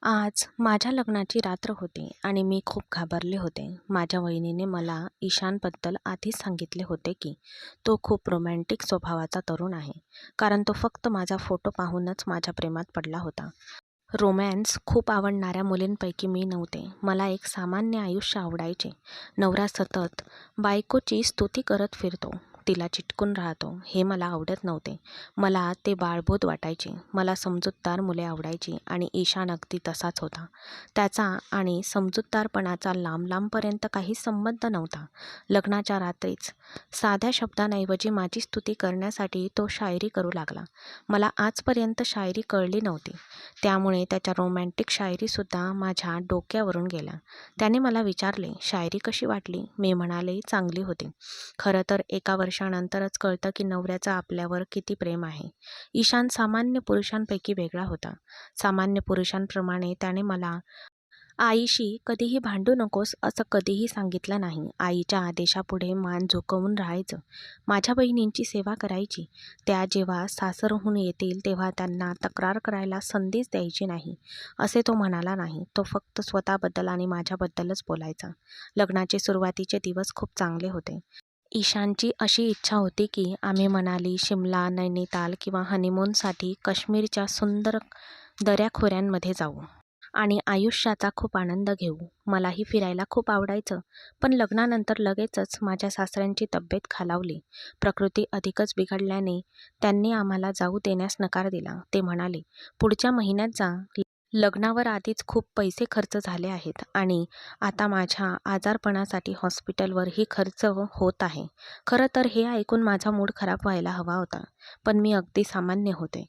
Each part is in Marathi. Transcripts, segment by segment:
आज माझ्या लग्नाची रात्र होती आणि मी खूप घाबरले होते. माझ्या वहिनीने मला ईशानबद्दल आधीच सांगितले होते की तो खूप रोमॅन्टिक स्वभावाचा तरुण आहे, कारण तो फक्त माझा फोटो पाहूनच माझ्या प्रेमात पडला होता. रोमॅन्स खूप आवडणाऱ्या मुलींपैकी मी नव्हते. मला एक सामान्य आयुष्य आवडायचे. नवरा सतत बायकोची स्तुती करत फिरतो, तिला चिटकून राहतो, हे मला आवडत नव्हते. मला ते बाळबोध वाटायचे. मला समजूतदार मुले आवडायची आणि ईशान अगदी तसाच होता. त्याचा आणि समजूतदारपणाचा लांब लांबपर्यंत काहीच संबंध नव्हता. लग्नाच्या रात्रीच साध्या शब्दांऐवजी माझी स्तुती करण्यासाठी तो शायरी करू लागला. मला आजपर्यंत शायरी कळली नव्हती, त्यामुळे त्याच्या रोमॅन्टिक शायरीसुद्धा माझ्या डोक्यावरून गेल्या. त्याने मला विचारले, शायरी कशी वाटली? मी म्हणाले, चांगली होती. खरं तर एका वर्षानंतरच कळतं की नवऱ्याचं आपल्यावर किती प्रेम आहे. ईशान सामान्य पुरुषांपैकी वेगळा होता. सामान्य पुरुषांप्रमाणे त्याने मला आईशी कधीही भांडू नकोस असं कधीही सांगितलं नाही. आईच्या आदेशापुढे मान झुकवून राहायचं. माझ्या बहिणींची सेवा करायची. त्या जेव्हा सासरहून येतील तेव्हा त्यांना तक्रार करायला संधीच द्यायची नाही, असे तो म्हणाला नाही. तो फक्त स्वतःबद्दल आणि माझ्याबद्दलच बोलायचा. लग्नाचे सुरुवातीचे दिवस खूप चांगले होते. ईशानची अशी इच्छा होती की आम्ही मनाली, शिमला, नैनिताल किंवा हनीमूनसाठी काश्मीरच्या सुंदर दऱ्याखोऱ्यांमध्ये जाऊ आणि आयुष्याचा खूप आनंद घेऊ. मलाही फिरायला खूप आवडायचं, पण लग्नानंतर लगेचच माझ्या सासऱ्यांची तब्येत खालावली. प्रकृती अधिकच बिघडल्याने त्यांनी आम्हाला जाऊ देण्यास नकार दिला. ते म्हणाले, पुढच्या महिन्यात जा. लग्नावर आधीच खूप पैसे खर्च झाले आहेत आणि आता माझ्या आजारपणासाठी हॉस्पिटलवरही खर्च होत आहे. खरं तर हे ऐकून माझा मूड खराब व्हायला हवा होता, पण मी अगदी सामान्य होते.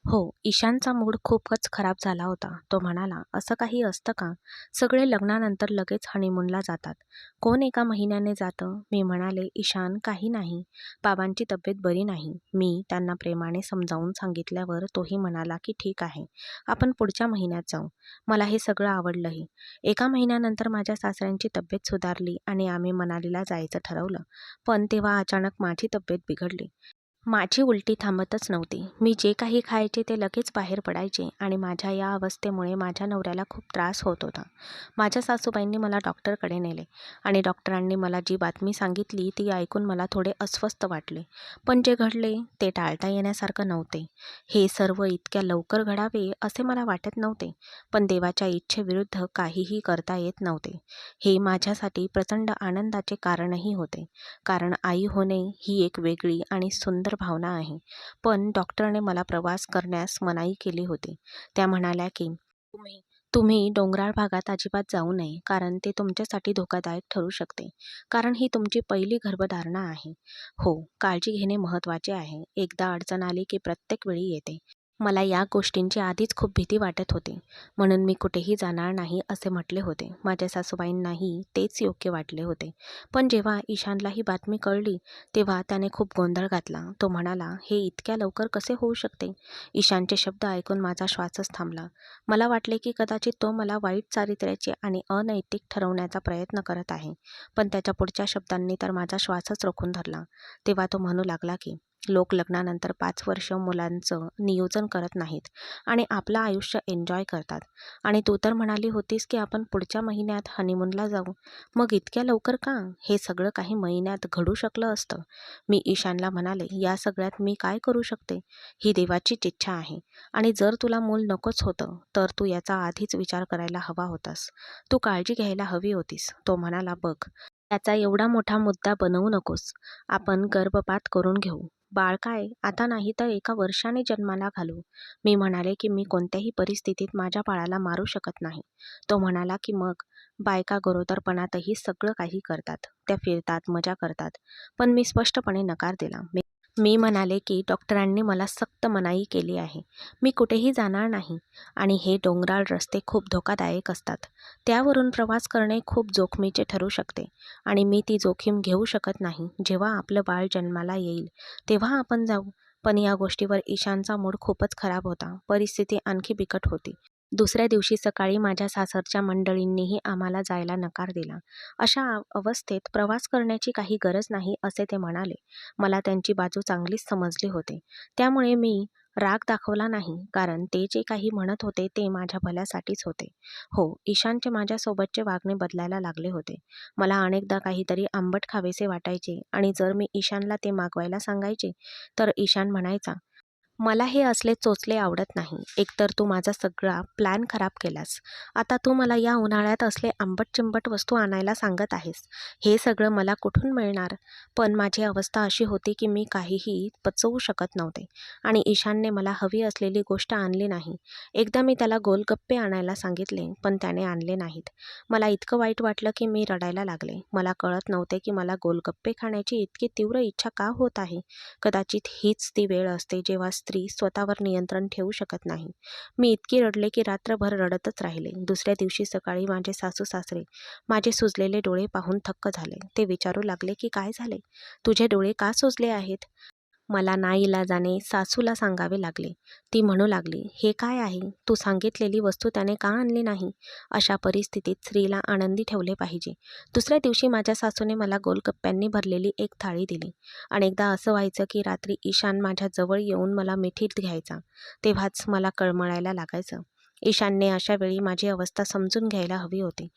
हो, ईशानचा मूड खूपच खराब झाला होता. तो म्हणाला, असं काही असतं का? सगळे लग्नानंतर लगेच हनीमूनला जातात. कोण एका महिन्याने जातं? मी म्हणाले, ईशान, काही नाही. बाबांची तब्येत बरी नाही. मी त्यांना प्रेमाने समजावून सांगितल्यावर तोही म्हणाला की ठीक आहे, आपण पुढच्या महिन्यात जाऊ. मला हे सगळं आवडलंही. एका महिन्यानंतर माझ्या सासऱ्यांची तब्येत सुधारली आणि आम्ही मनालीला जायचं ठरवलं. पण तेव्हा अचानक माझी तब्येत बिघडली. माझी उलटी थांबतच नव्हती. मी जे काही खायचे ते लगेच बाहेर पडायचे आणि माझ्या या अवस्थेमुळे माझ्या नवऱ्याला खूप त्रास होत होता. माझ्या सासूबाईंनी मला डॉक्टरकडे नेले आणि डॉक्टरांनी मला जी बातमी सांगितली ती ऐकून मला थोडे अस्वस्थ वाटले. पण जे घडले ते टाळता येण्यासारखं नव्हते. हे सर्व इतक्या लवकर घडावे असे मला वाटत नव्हते, पण देवाच्या इच्छेविरुद्ध काहीही करता येत नव्हते. हे माझ्यासाठी प्रचंड आनंदाचे कारणही होते, कारण आई होणे ही एक वेगळी आणि सुंदर भावना आहे. पण डॉक्टरने मला प्रवास करण्यास मनाई केली होती. त्या म्हणाल्या की तुम्ही तुम्ही डोंगराळ भागात अजिबात जाऊ नये, कारण ते तुमच्यासाठी धोकादायक ठरू शकते, कारण ही तुमची पहिली गर्भधारणा आहे. हो, काळजी घेणे महत्त्वाचे आहे. एकदा अडचण आली की प्रत्येक वेळी येते. मला या गोष्टींची आधीच खूप भीती वाटत होती, म्हणून मी कुठेही जाणार नाही असे म्हटले होते. माझ्या सासूबाईंनाही तेच योग्य वाटले होते. पण जेव्हा ईशानला ही बातमी कळली तेव्हा त्याने खूप गोंधळ घातला. तो म्हणाला, हे इतक्या लवकर कसे होऊ शकते? ईशानचे शब्द ऐकून माझा श्वासच थांबला. मला वाटले की कदाचित तो मला वाईट चारित्र्याचे आणि अनैतिक ठरवण्याचा प्रयत्न करत आहे. पण त्याच्या पुढच्या शब्दांनी तर माझा श्वासच रोखून धरला. तेव्हा तो म्हणू लागला की लोक लग्नानंतर 5 वर्ष मुलांचं नियोजन करत नाहीत आणि आपलं आयुष्य एन्जॉय करतात. आणि तू तर म्हणाली होतीस की आपण पुढच्या महिन्यात हनीमूनला जाऊ. मग इतक्या लवकर का? हे सगळं काही महिन्यात घडू शकलं असतं. मी ईशानला म्हणाले, या सगळ्यात मी काय करू शकते? ही देवाचीच इच्छा आहे. आणि जर तुला मूल नकोच होतं तर तू याचा आधीच विचार करायला हवा होतास. तू काळजी घ्यायला हवी होतीस. तो म्हणाला, बघ, त्याचा एवढा मोठा मुद्दा बनवू नकोस. आपण गर्भपात करून घेऊ. बाळ काय आता नाही तर एका वर्षाने जन्माला घालू. मी म्हणाले की मी कोणत्याही परिस्थितीत माझ्या बाळाला मारू शकत नाही. तो म्हणाला की मग बायका गरोदरपणातही सगळं काही करतात. त्या फिरतात, मजा करतात. पण मी स्पष्टपणे नकार दिला. मी म्हणाले की डॉक्टरांनी मला सक्त मनाई केली आहे. मी कुठेही जाणार नाही आणि हे डोंगराळ रस्ते खूप धोकादायक असतात. त्यावरून प्रवास करणे खूप जोखमीचे ठरू शकते आणि मी ती जोखीम घेऊ शकत नाही. जेव्हा आपलं बाळ जन्माला येईल तेव्हा आपण जाऊ. पण या गोष्टीवर ईशानचा मूड खूपच खराब होता. परिस्थिती आणखी बिकट होती. दुसऱ्या दिवशी सकाळी माझ्या सासरच्या मंडळींनीही आम्हाला जायला नकार दिला. अशा अवस्थेत प्रवास करण्याची काही गरज नाही असे ते म्हणाले. मला त्यांची बाजू चांगलीच समजली होती. त्यामुळे मी राग दाखवला नाही, कारण ते जे काही म्हणत होते ते माझ्या भल्यासाठीच होते. हो, ईशानचे माझ्यासोबतचे वागणे बदलायला लागले होते. मला अनेकदा काहीतरी आंबट खावेसे वाटायचे आणि जर मी ईशानला ते मागवायला सांगायचे, तर ईशान म्हणायचा, मला हे असले चोचले आवडत नाही. एकतर तू माझा सगळा प्लॅन खराब केलास. आता तू मला या उन्हाळ्यात असले आंबट-चिंबट वस्तू आणायला सांगत आहेस. हे सगळं मला कुठून मिळणार? पण माझी अवस्था अशी होती की मी काहीही पचवू शकत नव्हते आणि ईशानने मला हवी असलेली गोष्ट आणली नाही. एकदा मी त्याला गोलगप्पे आणायला सांगितले, पण त्याने आणले नाहीत. मला इतकं वाईट वाटलं की मी रडायला लागले. मला कळत नव्हते की मला गोलगप्पे खाण्याची इतकी तीव्र इच्छा का होत आहे. कदाचित हीच ती वेळ असते जेव्हा स्त्री स्वतःवर नियंत्रण ठेवू शकत नाही. मी इतकी रडले की रात्रभर रडतच राहिले. दुसऱ्या दिवशी सकाळी माझे सासू-सासरे माझे सुजलेले डोळे पाहून थक्क झाले. ते विचारू लागले की काय झाले? तुझे डोळे का सुजले आहेत? मला नाईलाजाने सासूला सांगावे लागले. ती म्हणू लागली, हे काय आहे? तू सांगितलेली वस्तू त्याने का आणली नाही? अशा परिस्थितीत स्त्रीला आनंदी ठेवले पाहिजे. दुसऱ्या दिवशी माझ्या सासूने मला गोलगप्प्यांनी भरलेली एक थाळी दिली. अनेकदा असं व्हायचं की रात्री ईशान माझ्या जवळ येऊन मला मिठीत घ्यायचा. तेव्हाच मला कळमळायला लागायचं. ईशानने अशा वेळी माझी अवस्था समजून घ्यायला हवी होती.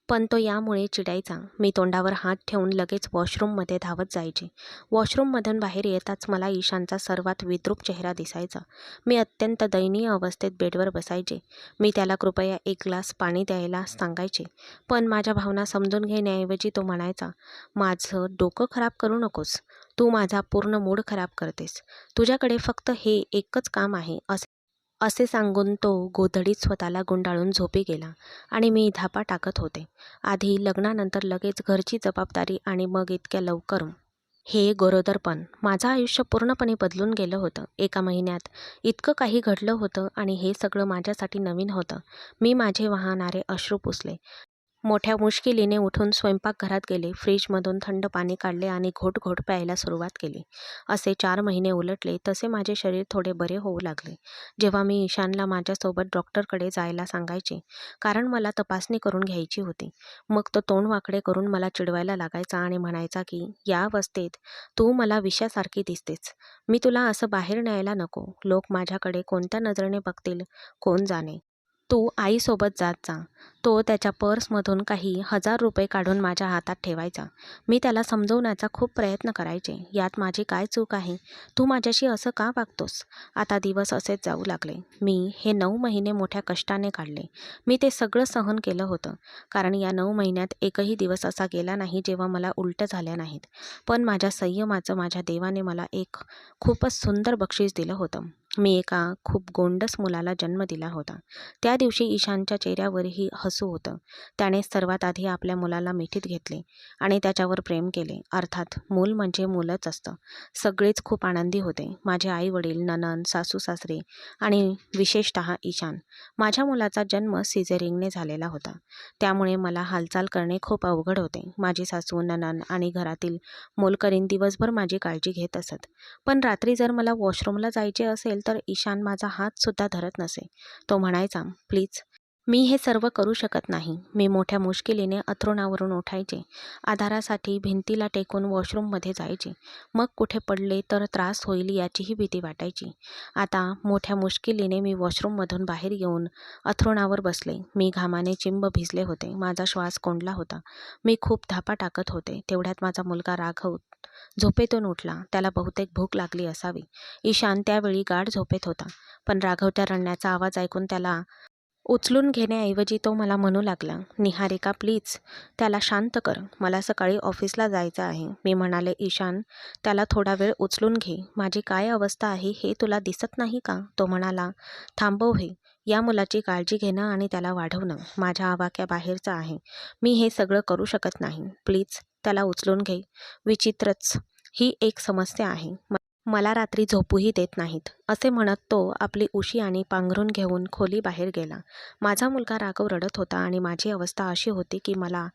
पण तो यामुळे चिडायचा. मी तोंडावर हात ठेवून लगेच वॉशरूममध्ये धावत जायचे. वॉशरूममधून बाहेर येताच मला ईशानचा सर्वात विद्रूप चेहरा दिसायचा. मी अत्यंत दयनीय अवस्थेत बेडवर बसायचे. मी त्याला कृपया एक ग्लास पाणी द्यायला सांगायचे. पण माझ्या भावना समजून घेण्याऐवजी तो म्हणायचा, माझं डोकं खराब करू नकोस. तू माझा पूर्ण मूड खराब करतेस. तुझ्याकडे फक्त हे एकच काम आहे असे सांगून तो गोधडीत स्वतःला गुंडाळून झोपी गेला आणि मी धापा टाकत होते. आधी लग्नानंतर लगेच घरची जबाबदारी आणि मग इतक्या लवकर हे गरोदरपण. माझं आयुष्य पूर्णपणे बदलून गेलं होतं. एका महिन्यात इतकं काही घडलं होतं आणि हे सगळं माझ्यासाठी नवीन होतं. मी माझे वाहणारे अश्रू पुसले. मोठ्या मुश्किलीने उठून स्वयंपाकघरात गेले. फ्रीजमधून थंड पाणी काढले आणि घोट-घोट प्यायला सुरुवात केली. असे 4 महिने उलटले तसे माझे शरीर थोडे बरे होऊ लागले. जेव्हा मी ईशानला माझ्यासोबत डॉक्टरकडे जायला सांगायचे, कारण मला तपासणी करून घ्यायची होती. मग तो तोंड वाकडे करून मला चिडवायला लागायचा आणि म्हणायचा की, या अवस्थेत तू मला विषासारखी दिसतेस. मी तुला असं बाहेर न्यायला नको. लोक माझ्याकडे कोणत्या नजरेने बघतील, कोण जाणे. तू आईसोबत जात जा. तो त्याच्या पर्समधून काही ₹1000 काढून माझ्या हातात ठेवायचा. मी त्याला समजवण्याचा खूप प्रयत्न करायचे. यात माझी काय चूक आहे? तू माझ्याशी असं का वागतोस? आता दिवस असेच जाऊ लागले. मी हे 9 महिने मोठ्या कष्टाने काढले. मी ते सगळं सहन केलं होतं. कारण या 9 महिन्यात एकही दिवस असा गेला नाही जेव्हा मला उलट्या झाल्या नाहीत. पण माझ्या संयमाचं माझ्या देवाने मला एक खूपच सुंदर बक्षीस दिलं होतं. मी एका खूप गोंडस मुलाला जन्म दिला होता. त्या दिवशी ईशानच्या चेहऱ्यावरही हसू होतं. त्याने सर्वात आधी आपल्या मुलाला मिठीत घेतले आणि त्याच्यावर प्रेम केले. अर्थात मूल म्हणजे मूलच असतं. सगळेच खूप आनंदी होते. माझे आई-वडील, नणंद, सासू-सासरे आणि विशेषतः ईशान. माझ्या मुलाचा जन्म सिझेरिंगने झालेला होता. त्यामुळे मला हालचाल करणे खूप अवघड होते. माझी सासू, नणंद आणि घरातील मोलकरीण दिवसभर माझी काळजी घेत असत. पण रात्री जर मला वॉशरूमला जायचे असेल तर ईशान माझा हातसुद्धा धरत नसे. तो म्हणायचा, प्लीज. मी हे सर्व करू शकत नाही. मी मोठ्या मुश्किलीने अंथरुणावरून उठायचे. आधारासाठी भिंतीला टेकून वॉशरूममध्ये जायचे. मग कुठे पडले तर त्रास होईल याचीही भीती वाटायची. आता मोठ्या मुश्किलीने मी वॉशरूममधून बाहेर येऊन अंथरुणावर बसले. मी घामाने चिंब भिजले होते. माझा श्वास कोंडला होता. मी खूप धापा टाकत होते. तेवढ्यात माझा मुलगा राघव झोपेतून उठला. त्याला बहुतेक भूक लागली असावी. ईशान त्यावेळी गाढ झोपेत होता. पण राघवच्या रडण्याचा आवाज ऐकून त्याला उचलून घेण्याऐवजी तो मला म्हणू लागला, निहारिका प्लीज, त्याला शांत कर. मला सकाळी ऑफिसला जायचं आहे. मी म्हणाले, ईशान, त्याला थोडा वेळ उचलून घे. माझी काय अवस्था आहे हे तुला दिसत नाही का? तो म्हणाला, थांबव हे. या मुलाची काळजी घेणं आणि त्याला वाढवणं माझ्या आवाक्याबाहेरचं आहे. मी हे सगळं करू शकत नाही. प्लीज त्याला उचलून घे. विचित्रच. ही एक समस्या आहे. मला रात्री झोपूही देत नाहीत. असे म्हणत तो आपली उशी आणि पांघरूण घेऊन खोलीबाहेर गेला. माझा मुलगा राघव रडत होता आणि माझी अवस्था अशी होती की मला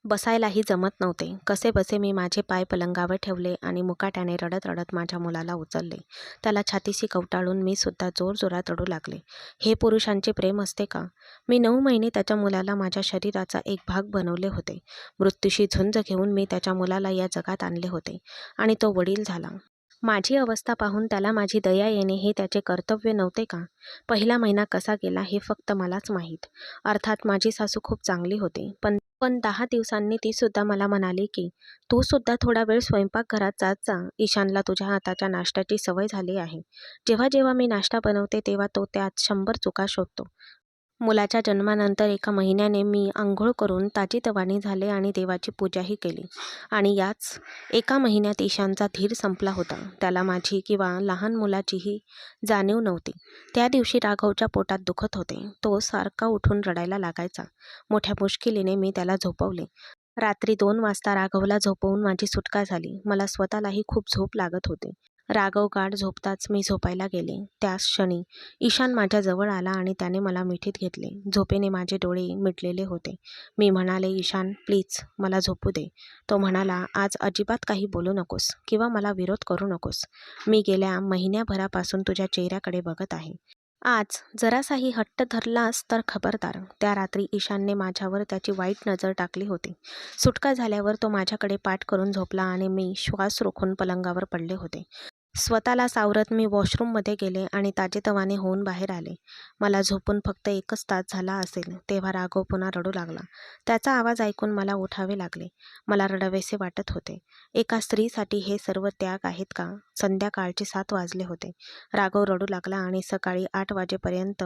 बसायलाही जमत नव्हते. कसेबसे मी माझे पाय पलंगावर ठेवले आणि मुकाट्याने रडत रडत माझ्या मुलाला उचलले. त्याला छातीशी कवटाळून मी सुद्धा जोरजोरात रडू लागले. हे पुरुषांचे प्रेम असते का? मी 9 महिने त्याच्या मुलाला माझ्या शरीराचा एक भाग बनवले होते. मृत्यूशी झुंज घेऊन मी त्याच्या मुलाला या जगात आणले होते आणि तो वडील झाला. माझी अवस्था पाहून त्याला माझी दया येणे हे त्याचे कर्तव्य नव्हते का? पहिला महिना कसा गेला हे फक्त मलाच माहीत. अर्थात माझी सासू खूप चांगली होती. पण पण 10 दिवसांनी ती सुद्धा मला म्हणाली की तू सुद्धा थोडा वेळ स्वयंपाकघरात जात जा. ईशानला तुझ्या हाताच्या नाश्त्याची सवय झाली आहे. जेव्हा जेव्हा मी नाश्ता बनवते तेव्हा तो त्यात 100 चुका शोधतो. मुलाच्या जन्मानंतर एका महिन्याने मी अंघोळ करून ताजीतवानी झाले आणि देवाची पूजाही केली. आणि याच एका महिन्यात ईशानचा धीर संपला होता. त्याला माझी किंवा लहान मुलाचीही जाणीव नव्हती. त्या दिवशी राघवच्या पोटात दुखत होते. तो सारखा उठून रडायला लागायचा. मोठ्या मुश्किलीने मी त्याला झोपवले. रात्री 2 वाजता राघवला झोपवून माझी सुटका झाली. मला स्वतःलाही खूप झोप लागत होती. राघव गाढ झोपताच मी झोपायला गेले. त्याच क्षणी ईशान माझ्या जवळ आला आणि त्याने मला मिठीत घेतले. झोपेने माझे डोळे मिटलेले होते. मी म्हणाले, ईशान प्लीज मला झोपू दे. तो म्हणाला, आज अजिबात काही बोलू नकोस किंवा मला विरोध करू नकोस. मी गेल्या महिन्याभरापासून तुझ्या चेहऱ्याकडे बघत आहे. आज जरासाही हट्ट धरलास तर खबरदार. त्या रात्री ईशानने माझ्यावर त्याची वाईट नजर टाकली होती. सुटका झाल्यावर तो माझ्याकडे पाठ करून झोपला आणि मी श्वास रोखून पलंगावर पडले होते. स्वतःला सावरत मी वॉशरूममध्ये गेले आणि ताजेतवाने होऊन बाहेर आले. मला झोपून फक्त 1च तास झाला असेल तेव्हा राघव पुन्हा रडू लागला. त्याचा आवाज ऐकून मला उठावे लागले. मला रडावेसे वाटत होते. एका स्त्रीसाठी हे सर्व त्याग आहेत का? संध्याकाळचे 7 वाजले होते. राघव रडू लागला आणि सकाळी 8 वाजेपर्यंत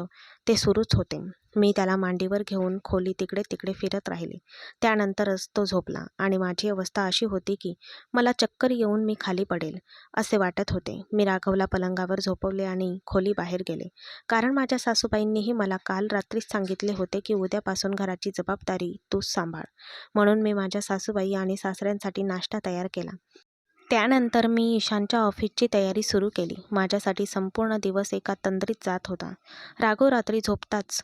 ते सुरूच होते. मी त्याला मांडीवर घेऊन खोली तिकडे तिकडे फिरत राहिले. त्यानंतरच तो झोपला आणि माझी अवस्था अशी होती की मला चक्कर येऊन मी खाली पडेल असे वाटत होते. मी राघवला पलंगावर झोपवले आणि खोली बाहेर गेले. कारण माझ्या सासूबाईंनीही मला काल रात्रीच सांगितले होते की उद्यापासून घराची जबाबदारी तूच सांभाळ. म्हणून मी माझ्या सासूबाई आणि सासऱ्यांसाठी नाश्ता तयार केला. त्यानंतर मी ईशानच्या ऑफिसची तयारी सुरू केली. माझ्यासाठी संपूर्ण दिवस एका तंद्रीत जात होता. राघव रात्री झोपताच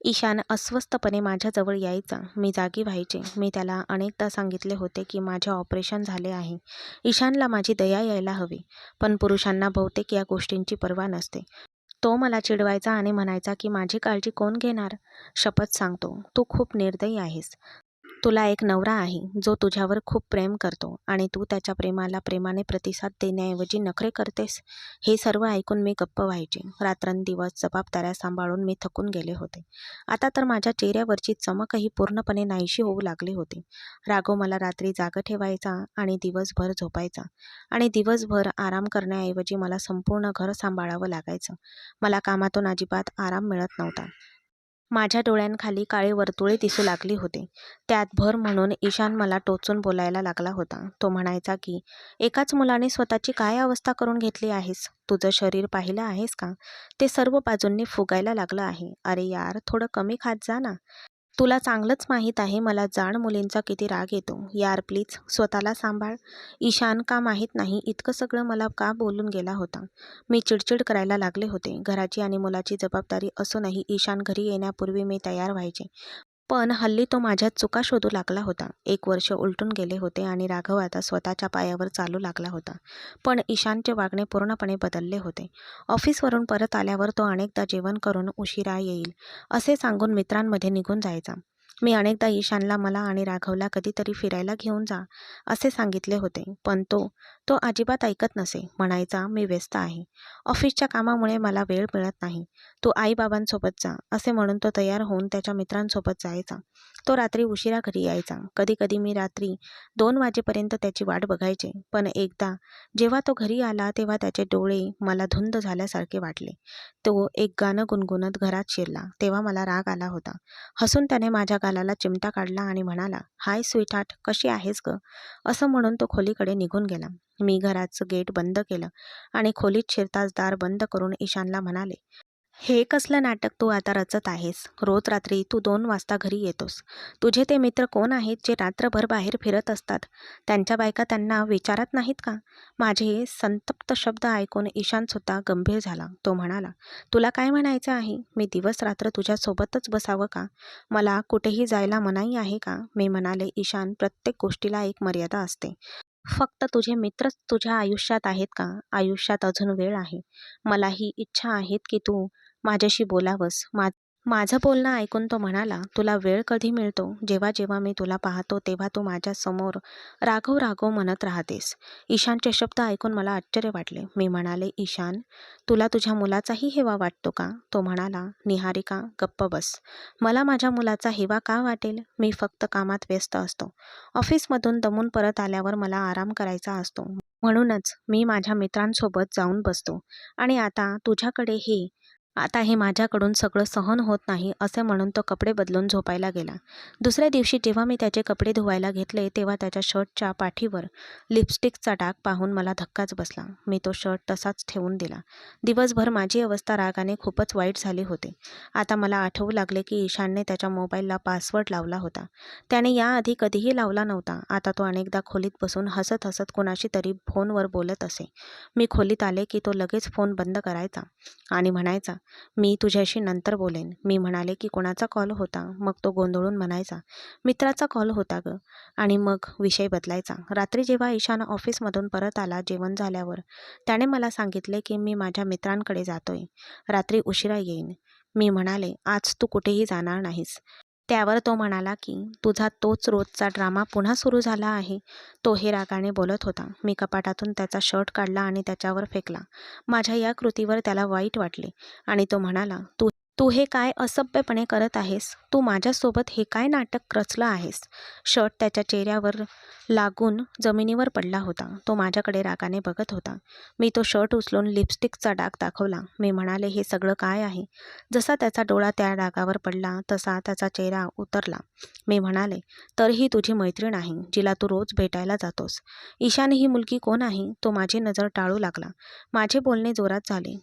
ईशान अस्वस्थपणे माझ्याजवळ यायचा. मी जागी व्हायचे. मी त्याला अनेकदा सांगितले होते की माझे ऑपरेशन झाले आहे. ईशानला माझी दया यायला हवी. पण पुरुषांना बहुतेक या गोष्टींची पर्वा नसते. तो मला चिडवायचा आणि म्हणायचा की माझी काळजी कोण घेणार? शपथ सांगतो, तू खूप निर्दयी आहेस. तुला एक नवरा आहे जो तुझ्यावर खूप प्रेम करतो आणि तू त्याच्या प्रेमाला प्रेमाने प्रतिसाद देण्याऐवजी नखरे करतेस. हे सर्व ऐकून मी गप्प व्हायचे. रात्रंदिवस जबाबदाऱ्या सांभाळून मी थकून गेले होते. आता तर माझ्या चेहऱ्यावरची चमकही पूर्णपणे नाहीशी होऊ लागली होती. राघव मला रात्री जागं ठेवायचा आणि दिवसभर झोपायचा आणि दिवसभर आराम करण्याऐवजी मला संपूर्ण घर सांभाळावं लागायचं. मला कामातून अजिबात आराम मिळत नव्हता. माझ्या डोळ्यांखाली काळी वर्तुळे दिसू लागली होती. त्यात भर म्हणून ईशान मला टोचून बोलायला लागला होता. तो म्हणायचा की एकाच मुलाने स्वतःची काय अवस्था करून घेतली आहेस? तुझं शरीर पाहिलं आहेस का? ते सर्व बाजूंनी फुगायला लागलं आहे. अरे यार, थोडं कमी खात जा ना. तुला चांगलंच माहीत आहे मला जाड मुलींचा किती राग येतो. यार प्लीज स्वतःला सांभाळ. ईशान का माहीत नाही इतकं सगळं मला का बोलून गेला होता. मी चिडचिड करायला लागले होते. घराची आणि मुलाची जबाबदारी असूनही ईशान घरी येण्यापूर्वी मी तयार व्हायचे. पण हल्ली तो माझ्यात चुका शोधू लागला होता. 1 वर्ष उलटून गेले होते आणि राघव आता स्वतःच्या पायावर चालू लागला होता. पण ईशानचे वागणे पूर्णपणे बदलले होते. ऑफिसवरून परत आल्यावर तो अनेकदा जेवण करून उशिरा येईल असे सांगून मित्रांमध्ये निघून जायचा. मी अनेकदा ईशानला मला आणि राघवला कधीतरी फिरायला घेऊन जा असे सांगितले होते. पण तो अजिबात ऐकत नसे. म्हणायचा, मी व्यस्त आहे. ऑफिसच्या कामामुळे मला वेळ मिळत नाही. तू आईबाबांसोबत जा असे म्हणून तो तयार होऊन त्याच्या मित्रांसोबत जायचा. तो रात्री उशिरा घरी यायचा. कधी कधी मी रात्री 2 वाजेपर्यंत त्याची वाट बघायचे. पण एकदा जेव्हा तो घरी आला तेव्हा त्याचे डोळे मला धुंद झाल्यासारखे वाटले. तो एक गाणं गुणगुणत घरात शिरला. तेव्हा मला राग आला होता. हसून त्याने माझ्या गालाला चिमटा काढला आणि म्हणाला, हाय स्वीटहार्ट, कशी आहेस ग? असं म्हणून तो खोलीकडे निघून गेला. मी घराचं गेट बंद केलं आणि खोलीत शिरताच दार बंद करून ईशानला म्हणाले, हे कसलं नाटक तू आता रचत आहेस? रोज रात्री तू 2 वाजता घरी येतोस. तुझे ते मित्र कोण आहेत जे रात्रभर बाहेर फिरत असतात? त्यांच्या बायका त्यांना विचारत नाहीत का? माझे संतप्त शब्द ऐकून ईशान सुद्धा गंभीर झाला. तो म्हणाला, तुला काय म्हणायचं आहे? मी दिवस रात्र तुझ्यासोबतच बसावं का? मला कुठेही जायला मनाई आहे का? मी म्हणाले, ईशान, प्रत्येक गोष्टीला एक मर्यादा असते. फक्त तुझे मित्रच तुझ्या आयुष्यात आहेत का? आयुष्यात अजून वेळ आहे. मला ही इच्छा आहेत की तू माझ्याशी बोलावंस. माझं बोलणं ऐकून तो म्हणाला, तुला वेळ कधी मिळतो? जेव्हा जेव्हा मी तुला पाहतो तेव्हा तू माझ्यासमोर राघव राघव म्हणत राहतेस. ईशानचे शब्द ऐकून मला आश्चर्य वाटले. मी म्हणाले, ईशान, तुला तुझ्या मुलाचाही हेवा वाटतो का? तो म्हणाला, निहारिका, गप्प बस. मला माझ्या मुलाचा हेवा का वाटेल? मी फक्त कामात व्यस्त असतो. ऑफिसमधून दमून परत आल्यावर मला आराम करायचा असतो. म्हणूनच मी माझ्या मित्रांसोबत जाऊन बसतो. आणि आता हे माझ्याकडून सगळं सहन होत नाही असे म्हणून तो कपडे बदलून झोपायला गेला. दुसऱ्या दिवशी जेव्हा मी त्याचे कपडे धुवायला घेतले तेव्हा त्याच्या शर्टच्या पाठीवर लिपस्टिकचा डाग पाहून मला धक्काच बसला. मी तो शर्ट तसाच ठेवून दिला. दिवसभर माझी अवस्था रागाने खूपच वाईट झाली होती. आता मला आठवू लागले की ईशानने त्याच्या मोबाईलला पासवर्ड लावला होता. त्याने याआधी कधीही लावला नव्हता. आता तो अनेकदा खोलीत बसून हसत हसत कोणाशी तरी फोनवर बोलत असे. मी खोलीत आले की तो लगेच फोन बंद करायचा आणि म्हणायचा, मी तुझ्याशी नंतर बोलेन. मी म्हणाले की कोणाचा कॉल होता? मग तो गोंधळून म्हणायचा, मित्राचा कॉल होता ग. आणि मग विषय बदलायचा. रात्री जेव्हा ईशान ऑफिसमधून परत आला जेवण झाल्यावर, त्याने मला सांगितले की मी माझ्या मित्रांकडे जातोय. रात्री उशिरा येईन. मी म्हणाले, आज तू कुठेही जाणार नाहीस. त्यावर तो म्हणाला की तुझा तोच रोजचा ड्रामा पुन्हा सुरू झाला आहे. तो हे रागाने बोलत होता. मी कपाटातून त्याचा शर्ट काढला आणि त्याच्यावर फेकला. माझ्या या कृतीवर त्याला वाईट वाटले आणि तो म्हणाला, तू तू हे काय असभ्यपणे करत आहेस? तू माझ्यासोबत हे काय नाटक रचलं आहेस? शर्ट त्याच्या चेहऱ्यावर लागून जमिनीवर पडला होता. तो माझ्याकडे रागाने बघत होता. मी तो शर्ट उचलून लिपस्टिकचा डाग दाखवला. मी म्हणाले, हे सगळं काय आहे? जसा त्याचा डोळा त्या डागावर पडला तसा त्याचा चेहरा उतरला. मी म्हणाले, तर ही तुझी मैत्रीण आहे जिला तू रोज भेटायला जातोस. ईशान ही मुलगी कोण आहे? तो माझी नजर टाळू लागला. माझे बोलणे जोरात झाले.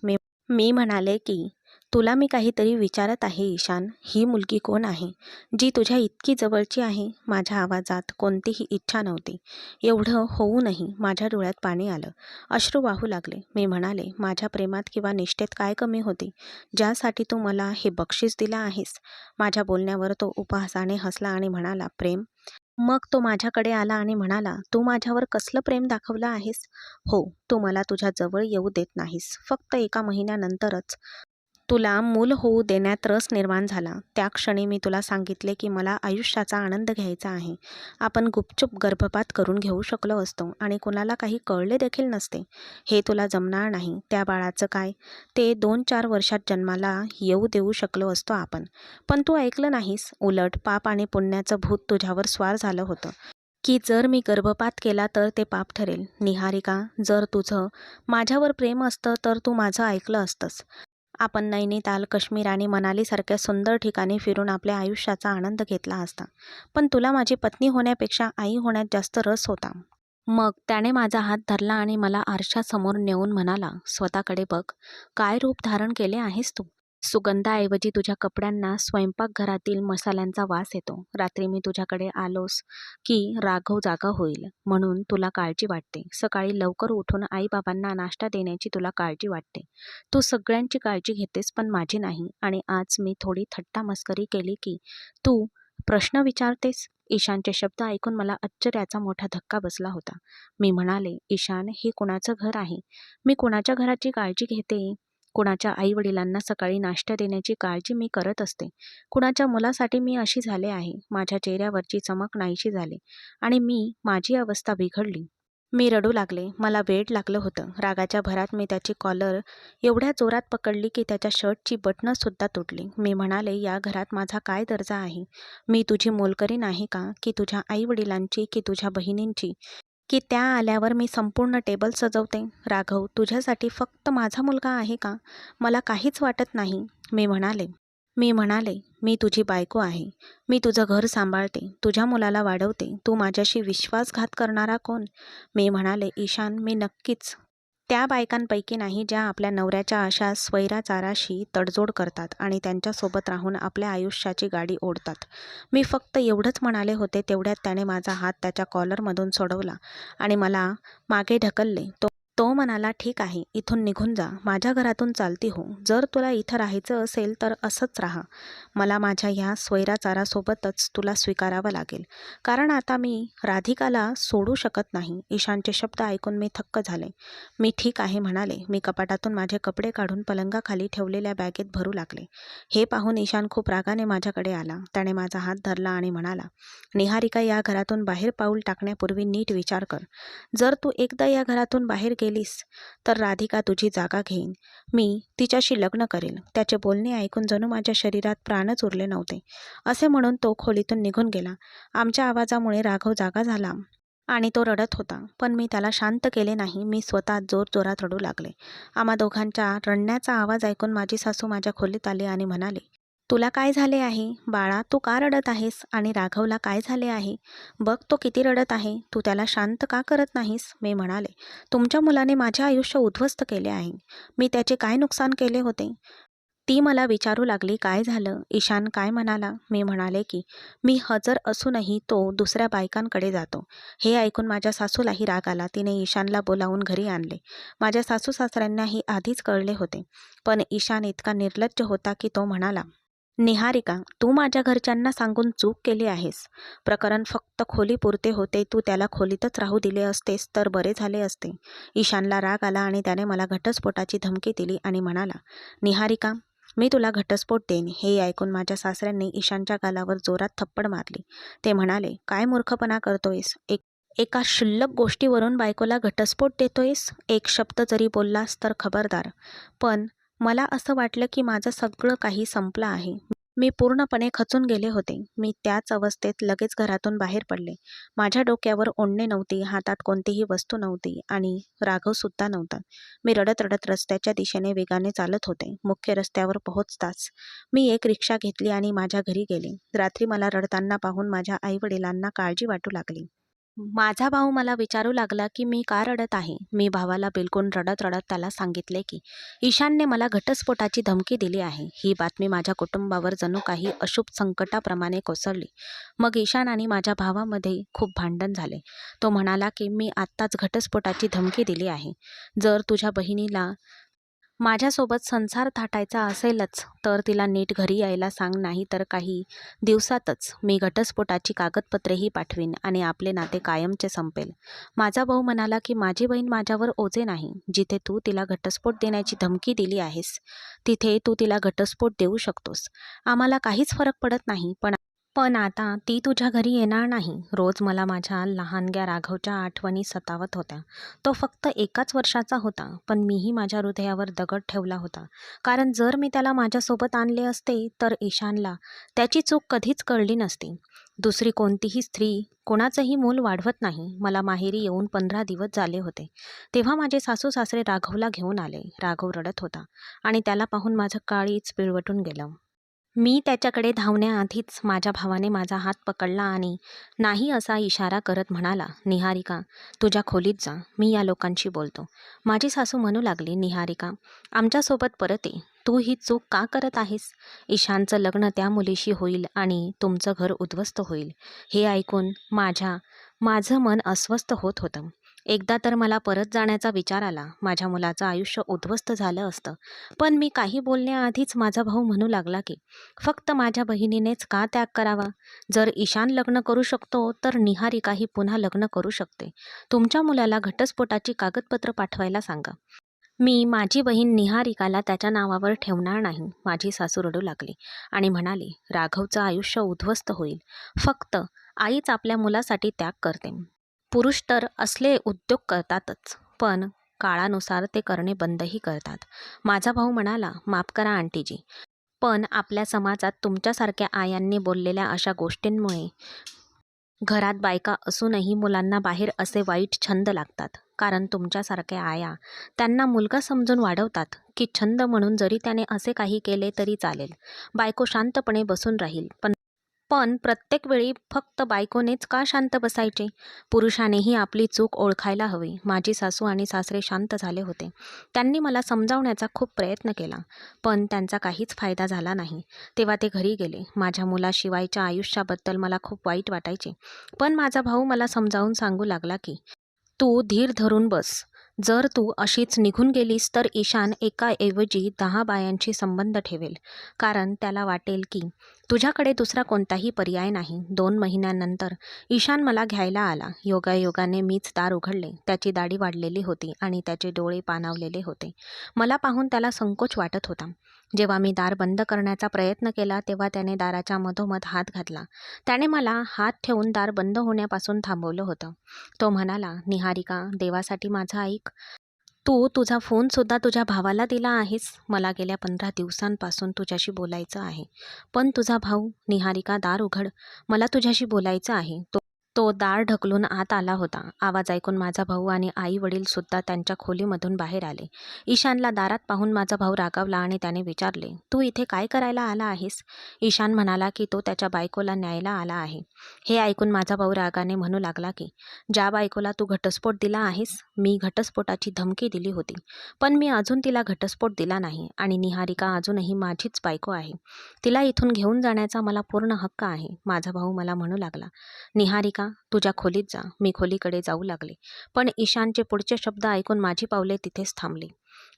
मी म्हणाले की तुला मी काहीतरी विचारत आहे ईशान. ही मुलगी कोण आहे जी तुझ्या इतकी जवळची आहे? माझ्या आवाजात कोणतीही इच्छा नव्हती. एवढं होऊनही माझ्या डोळ्यात पाणी आलं. अश्रू वाहू लागले. मी म्हणाले, माझ्या प्रेमात किंवा निष्ठेत काय कमी होती ज्यासाठी तू मला हे बक्षीस दिलं आहेस? माझ्या बोलण्यावर तो उपहासाने हसला आणि म्हणाला, प्रेम? मग तो माझ्याकडे आला आणि म्हणाला, तू माझ्यावर कसलं प्रेम दाखवलं आहेस? हो, तू मला तुझ्या जवळ येऊ देत नाहीस. फक्त एका महिन्यानंतरच तुला मूल होऊ देण्यात रस निर्माण झाला. त्या क्षणी मी तुला सांगितले की मला आयुष्याचा आनंद घ्यायचा आहे. आपण गुपचूप गर्भपात करून घेऊ शकलो असतो आणि कुणाला काही कळले देखील नसते. हे तुला जमणार नाही. त्या बाळाचं काय? ते 2-4 वर्षात जन्माला येऊ देऊ शकलो असतो आपण. पण तू ऐकलं नाहीस. उलट पाप आणि पुण्याचं भूत तुझ्यावर स्वार झालं होतं की जर मी गर्भपात केला तर ते पाप ठरेल. निहारिका, जर तुझं माझ्यावर प्रेम असतं तर तू माझं ऐकलं असतंस. आपण नैनिताल, काश्मीर आणि मनालीसारख्या सुंदर ठिकाणी फिरून आपल्या आयुष्याचा आनंद घेतला असता. पण तुला माझी पत्नी होण्यापेक्षा आई होण्यात जास्त रस होता. मग त्याने माझा हात धरला आणि मला आरशासमोर नेऊन म्हणाला, स्वतःकडे बघ. काय रूप धारण केले आहेस तू? सुगंधाऐवजी तुझ्या कपड्यांना स्वयंपाकघरातील मसाल्यांचा वास येतो. रात्री मी तुझ्याकडे आलोस की राघव जागा होईल म्हणून तुला काळजी वाटते. सकाळी लवकर उठून आईबाबांना नाश्ता देण्याची तुला काळजी वाटते. तू सगळ्यांची काळजी घेतेस पण माझी नाही. आणि आज मी थोडी थट्टा मस्करी केली की तू प्रश्न विचारतेस. ईशानचे शब्द ऐकून मला आश्चर्याचा मोठा धक्का बसला होता. मी म्हणाले, ईशान, हे कुणाचं घर आहे? मी कुणाच्या घराची काळजी घेते? कुणाच्या आईवडिलांना सकाळी नाश्ता देण्याची काळजी मी करत असते. कुणाच्या मुलासाठी मी अशी झाले आहे. माझ्या चेहऱ्यावरची चमक नाहीशी झाली आणि माझी अवस्था बिघडली. मी रडू लागले. मला वेड लागलं होतं. रागाच्या भरात मी त्याची कॉलर एवढ्या जोरात पकडली की त्याच्या शर्टची बटणंसुद्धा तुटली. मी म्हणाले, या घरात माझा काय दर्जा आहे? मी तुझी मोलकरीण आहे का? की तुझ्या आईवडिलांची? की तुझ्या बहिणींची? की त्या आल्यावर मी संपूर्ण टेबल सजवते? राघव तुझ्यासाठी फक्त माझा मुलगा आहे का? मला काहीच वाटत नाही. मी म्हणाले, मी तुझी बायको आहे. मी तुझं घर सांभाळते. तुझ्या मुलाला वाढवते. तू माझ्याशी विश्वासघात करणारा कोण? मी म्हणाले, ईशान, मी नक्कीच त्या बायकांपैकी नाही ज्या आपल्या नवऱ्याच्या अशा स्वैराचाराशी तडजोड करतात आणि त्यांच्यासोबत राहून आपल्या आयुष्याची गाडी ओढतात. मी फक्त एवढंच म्हणाले होते तेवढ्यात त्याने माझा हात त्याच्या कॉलरमधून सोडवला आणि मला मागे ढकलले. तो म्हणाला, ठीक आहे, इथून निघून जा, माझ्या घरातून चालती हो. जर तुला इथं राहायचं असेल तर असंच राहा. मला माझ्या ह्या स्वैराचारासोबतच तुला स्वीकारावं लागेल, कारण आता मी राधिकाला सोडू शकत नाही. ईशानचे शब्द ऐकून मी थक्क झाले. मी ठीक आहे म्हणाले. मी कपाटातून माझे कपडे काढून पलंगाखाली ठेवलेल्या बॅगेत भरू लागले. हे पाहून ईशान खूप रागाने माझ्याकडे आला. त्याने माझा हात धरला आणि म्हणाला, निहारिका, या घरातून बाहेर पाऊल टाकण्यापूर्वी नीट विचार कर. जर तू एकदा या घरातून बाहेर गेलीस तर राधिका तुझी जागा घेईन. मी तिच्याशी लग्न करेल. त्याचे बोलणे ऐकून जणू माझ्या शरीरात प्राणच उरले नव्हते. असे म्हणून तो खोलीतून निघून गेला. आमच्या आवाजामुळे राघव जागा झाला आणि तो रडत होता, पण मी त्याला शांत केले नाही. मी स्वतः जोरजोरात रडू लागले. आम्हा दोघांच्या रडण्याचा आवाज ऐकून माझी सासू माझ्या खोलीत आली आणि म्हणाली, तुला काय झाले आहे बाळा? तू का रडत आहेस? आणि राघवला काय झाले आहे? बघ, तो किती रडत आहे. तू त्याला शांत का करत नाहीस? मी म्हणाले, तुमच्या मुलाने माझे आयुष्य उद्ध्वस्त केले आहे. मी त्याचे काय नुकसान केले होते? ती मला विचारू लागली, काय झालं? ईशान काय म्हणाला? मी म्हणाले की मी हजर असूनही तो दुसऱ्या बायकांकडे जातो. हे ऐकून माझ्या सासूलाही राग आला. तिने ईशानला बोलावून घरी आणले. माझ्या सासू सासऱ्यांनाही आधीच कळले होते, पण ईशान इतका निर्लज्ज होता की तो म्हणाला, निहारिका, तू माझ्या घरच्यांना सांगून चूक केली आहेस. प्रकरण फक्त खोलीपुरते होते. तू त्याला खोलीतच राहू दिले असतेस तर बरे झाले असते. ईशानला राग आला आणि त्याने मला घटस्फोटाची धमकी दिली आणि म्हणाला, निहारिका, मी तुला घटस्फोट देईन. हे ऐकून माझ्या सासऱ्यांनी ईशानच्या गालावर जोरात थप्पड मारली. ते म्हणाले, काय मूर्खपणा करतोयस? एका क्षुल्लक गोष्टीवरून बायकोला घटस्फोट देतोयस? एक शब्द जरी बोललास तर खबरदार. पण मला असं वाटलं की माझं सगळं काही संपलं आहे. मी पूर्णपणे खचून गेले होते. मी त्याच अवस्थेत लगेच घरातून बाहेर पडले. माझ्या डोक्यावर ओढणे नव्हती, हातात कोणतीही वस्तू नव्हती आणि राघवसुद्धा नव्हता. मी रडत रडत रस्त्याच्या दिशेने वेगाने चालत होते. मुख्य रस्त्यावर पोहोचताच मी एक रिक्षा घेतली आणि माझ्या घरी गेले. रात्री मला रडताना पाहून माझ्या आईवडिलांना काळजी वाटू लागली. माझा भाऊ मला विचारू लागला की मी का रडत आहे. मी भावाला बिलकुल रडत रडत त्याला सांगितले की ईशानने मला घटस्फोटाची धमकी दिली आहे. ही बातमी माझ्या कुटुंबावर जणू काही अशुभ संकटाप्रमाणे कोसळली. मग ईशान आणि माझ्या भावामध्ये खूप भांडण झाले. तो म्हणाला की मी आत्ताच घटस्फोटाची धमकी दिली आहे. जर तुझ्या बहिणीला माझ्यासोबत संसार थाटायचा असेलच तर तिला नीट घरी यायला सांग, नाही तर काही दिवसातच मी घटस्फोटाची कागदपत्रेही पाठवीन आणि आपले नाते कायमचे संपेल. माझा भाऊ म्हणाला की माझी बहीण माझ्यावर ओझे नाही. जिथे तू तिला घटस्फोट देण्याची धमकी दिली आहेस तिथे तू तिला घटस्फोट देऊ शकतोस. आम्हाला काहीच फरक पडत नाही. पण पण आता ती तुझ्या घरी येणार नाही. रोज मला माझ्या लहानग्या राघवच्या आठवणी सतावत होत्या. तो फक्त एकाच वर्षाचा होता, पण मीही माझ्या हृदयावर दगड ठेवला होता. कारण जर मी त्याला माझ्यासोबत आणले असते तर ईशानला त्याची चूक कधीच कळली नसती. दुसरी कोणतीही स्त्री कोणाचंही मूल वाढवत नाही. मला माहेरी येऊन 15 दिवस झाले होते. तेव्हा माझे सासू सासरे राघवला घेऊन आले. राघव रडत होता आणि त्याला पाहून माझं काळीच पिळवटून गेलं. मी त्याच्याकडे धावण्याआधीच माझ्या भावाने माझा हात पकडला आणि नाही असा इशारा करत म्हणाला, निहारिका, तुझ्या खोलीत जा, मी या लोकांशी बोलतो. माझी सासू म्हणू लागली, निहारिका, आमच्यासोबत परत ये. तू ही चूक का करत आहेस? ईशानचं लग्न त्या मुलीशी होईल आणि तुमचं घर उद्ध्वस्त होईल. हे ऐकून माझं मन अस्वस्थ होत होतं. एकदा तर मला परत जाण्याचा विचार आला. माझ्या मुलाचं आयुष्य उद्ध्वस्त झालं असतं. पण मी काही बोलण्याआधीच माझा भाऊ म्हणू लागला की फक्त माझ्या बहिणीनेच का त्याग करावा? जर ईशान लग्न करू शकतो तर निहारिकाही पुन्हा लग्न करू शकते. तुमच्या मुलाला घटस्फोटाची कागदपत्र पाठवायला सांगा. मी माझी बहीण निहारिकाला त्याच्या नावावर ठेवणार नाही. माझी सासू रडू लागली आणि म्हणाली, राघवचं आयुष्य उद्ध्वस्त होईल. फक्त आईच आपल्या मुलासाठी त्याग करते. पुरुष तर असले उद्योग करतातच, पण काळानुसार ते करणे बंदही करतात. माझा भाऊ म्हणाला, माफ करा आंटीजी, पण आपल्या समाजात तुमच्यासारख्या आयांनी बोललेल्या अशा गोष्टींमुळे घरात बायका असूनही मुलांना बाहेर असे वाईट छंद लागतात. कारण तुमच्यासारख्या आया त्यांना मुलगा समजून वाढवतात की छंद म्हणून जरी त्याने असे काही केले तरी चालेल. बायको शांतपणे बसून राहील. पण प्रत्येक वेळी फक्त बायकोनेच का शांत बसायचे? पुरुषानेही आपली चूक ओळखायला हवी. माझी सासू आणि सासरे शांत झाले होते. त्यांनी मला समजावण्याचा खूप प्रयत्न केला, पण त्यांचा काहीच फायदा झाला नाही. तेव्हा ते घरी गेले. माझ्या मुलाशिवायच्या आयुष्याबद्दल मला खूप वाईट वाटायचे. पण माझा भाऊ मला समजावून सांगू लागला की तू धीर धरून बस. जर तू अशीच निघून गेलीस तर ईशान एकाऐवजी 10 बायांशी संबंध ठेवेल, कारण त्याला वाटेल की तुझ्याकडे दुसरा कोणताही पर्याय नाही. 2 महिन्यानंतर ईशान मला घ्यायला आला. योगायोगाने मीच दार उघडले. त्याची दाढी वाढलेली होती आणि त्याचे डोळे पाणावलेले होते. मला पाहून त्याला संकोच वाटत होता. जेव्हा मी दार बंद करण्याचा प्रयत्न केला तेव्हा त्याने दाराच्या मधोमध हात घातला. त्याने मला हात ठेवून दार बंद होण्यापासून थांबवलं होतं. तो म्हणाला, "निहारिका, देवासाठी माझं ऐक. तू तुझा फोनसुद्धा तुझ्या भावाला दिला आहेस. मला गेल्या 15 दिवसांपासून तुझ्याशी बोलायचं आहे. पण तुझा भाऊ, निहारिका, दार उघड. मला तुझ्याशी बोलायचं आहे." तो दार ढकलून आत आला होता. आवाज ऐकून माझा भाऊ आणि आई वडील सुद्धा त्यांच्या खोलीमधून बाहेर आले. ईशानला दारात पाहून माझा भाऊ रागावला आणि त्याने विचारले, "तू इथे काय करायला आला आहेस?" ईशान म्हणाला की तो त्याच्या बायकोला न्यायला आला आहे. हे ऐकून माझा भाऊ रागाने म्हणू लागला की, "ज्या बायकोला तू घटस्फोट दिला आहेस, मी घटस्फोटाची धमकी दिली होती. पण मी अजून तिला घटस्फोट दिला नाही आणि निहारिका अजूनही माझीच बायको आहे. तिला इथून घेऊन जाण्याचा मला पूर्ण हक्क आहे." माझा भाऊ मला म्हणू लागला, "निहारिका, तुझ्या खोलीत जा." मी खोलीकडे जाऊ लागले. पण ईशानचे पुढचे शब्द ऐकून माझी पावले तिथेच थांबली.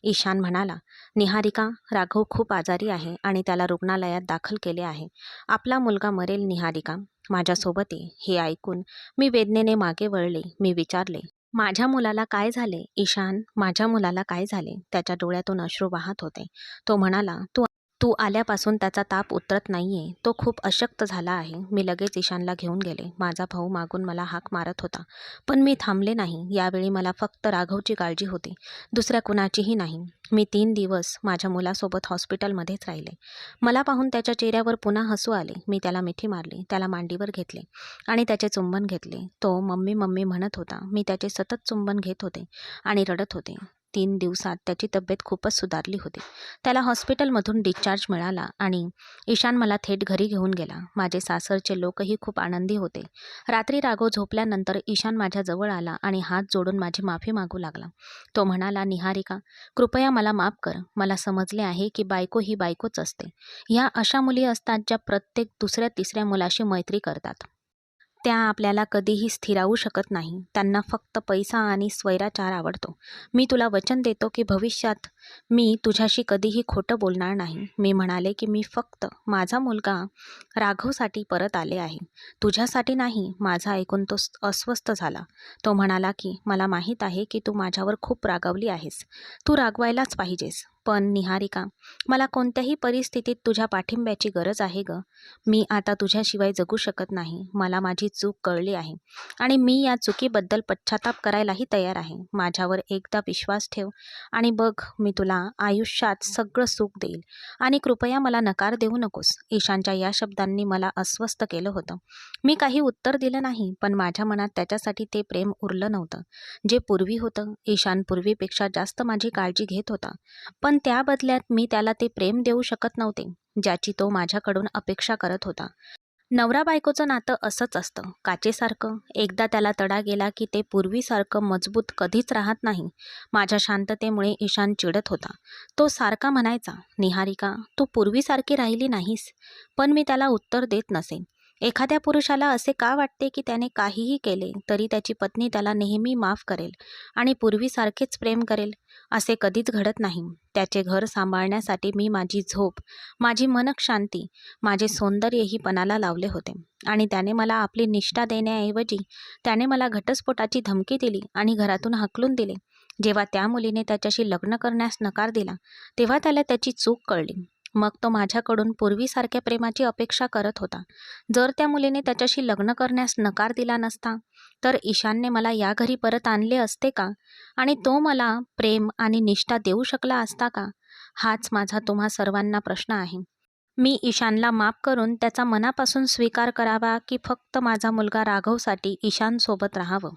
ईशान म्हणाला, "निहारिका, राघव खूप आजारी आहे आणि त्याला रुग्णालयात दाखल केले आहे. आपला मुलगा मरेल निहारिका. माझ्यासोबत ये." हे ऐकून मी वेदनेने मागे वळले. मी विचारले, "माझ्या मुलाला काय झाले?" "ईशान, माझ्या मुलाला काय झाले?" त्याच्या डोळ्यातून अश्रू वाहत होते. तो म्हणाला, "तू तू आल्यापासून त्याचा ताप उतरत नाहीये. तो खूप अशक्त झाला आहे." मी लगेच ईशानला घेऊन गेले. माझा भाऊ मागून मला हाक मारत होता. पण मी थांबले नाही. यावेळी मला फक्त राघवची काळजी होती, दुसऱ्या कुणाचीही नाही. मी 3 दिवस माझ्या मुलासोबत हॉस्पिटलमध्येच राहिले. मला पाहून त्याच्या चेहऱ्यावर पुन्हा हसू आले. मी त्याला मिठी मारली, त्याला मांडीवर घेतले आणि त्याचे चुंबन घेतले. तो मम्मी मम्मी म्हणत होता. मी त्याचे सतत चुंबन घेत होते आणि रडत होते. 3 दिवसात त्याची तब्येत खूपच सुधारली होती. त्याला हॉस्पिटलमधून डिस्चार्ज मिळाला आणि ईशान मला थेट घरी घेऊन गेला. माझे सासरचे लोकही खूप आनंदी होते. रात्री राघव झोपल्यानंतर ईशान माझ्याजवळ आला आणि हात जोडून माझी माफी मागू लागला. तो म्हणाला, "निहारिका, कृपया मला माफ कर. मला समजले आहे की बायको ही बायकोच असते. ह्या अशा मुली असतात ज्या प्रत्येक दुसऱ्या-तिसऱ्या मुलाशी मैत्री करतात. त्या आपल्याला कधीही स्थिरावू शकत नाही. त्यांना फक्त पैसा आणि स्वैराचार आवडतो. मी तुला वचन देतो की भविष्यात मी तुझ्याशी कधीही खोटं बोलणार नाही." मी म्हणाले की मी फक्त माझा मुलगा राघवसाठी परत आले आहे, तुझ्यासाठी नाही. माझा ऐकून तो अस्वस्थ झाला. तो म्हणाला की, "मला माहीत आहे की तू माझ्यावर खूप रागावली आहेस. तू रागवायलाच पाहिजेस. पण निहारिका, मला कोणत्याही परिस्थितीत तुझ्या पाठिंब्याची गरज आहे गं. मी आता तुझ्याशिवाय जगू शकत नाही. मला माझी चूक कळली आहे आणि मी या चुकीबद्दल पश्चाताप करायलाही तयार आहे. माझ्यावर एकदा विश्वास ठेव आणि बघ, मी तुला आयुष्यात सगळं सुख देईल आणि कृपया मला नकार देऊ नकोस." ईशानच्या या शब्दांनी मला अस्वस्थ केलं होतं. मी काही उत्तर दिलं नाही, पण माझ्या मनात त्याच्यासाठी ते प्रेम उरलं नव्हतं, जे पूर्वी होतं. ईशान पूर्वीपेक्षा जास्त माझी काळजी घेत होता, पण त्या बदल्यात मी त्याला ते प्रेम देऊ शकत नव्हते, ज्याची तो माझ्याकडून अपेक्षा करत होता. नवरा बायकोचं नातं असंच असतं, काचेसारखं. एकदा त्याला तडा गेला की ते पूर्वीसारखं मजबूत कधीच राहत नाही. माझ्या शांततेमुळे ईशान चिडत होता. तो सारखा म्हणायचा, "निहारिका, तू पूर्वीसारखी राहिली नाहीस." पण मी त्याला उत्तर देत नसे. एखाद्या पुरुषाला असे का वाटते की त्याने काहीही केले तरी त्याची पत्नी त्याला नेहमी माफ करेल आणि पूर्वीसारखेच प्रेम करेल? असे कधीच घडत नाही. त्याचे घर सांभाळण्यासाठी मी माझी झोप, माझी मनःशांती, माझे सौंदर्यही पणाला लावले होते आणि त्याने मला आपली निष्ठा देण्याऐवजी त्याने मला घटस्फोटाची धमकी दिली आणि घरातून हाकलून दिले. जेव्हा त्या मुलीने त्याच्याशी लग्न करण्यास नकार दिला तेव्हा त्याला त्याची चूक कळली. मग तो माझ्याकडून पूर्वीसारख्या प्रेमाची अपेक्षा करत होता. जर त्या मुलीने त्याच्याशी लग्न करण्यास नकार दिला नसता तर ईशानने मला या घरी परत आणले असते का? आणि तो मला प्रेम आणि निष्ठा देऊ शकला असता का? हाच माझा तुम्हा सर्वांना प्रश्न आहे. मी ईशानला माफ करून त्याचा मनापासून स्वीकार करावा की फक्त माझा मुलगा राघवसाठी ईशानसोबत राहावं?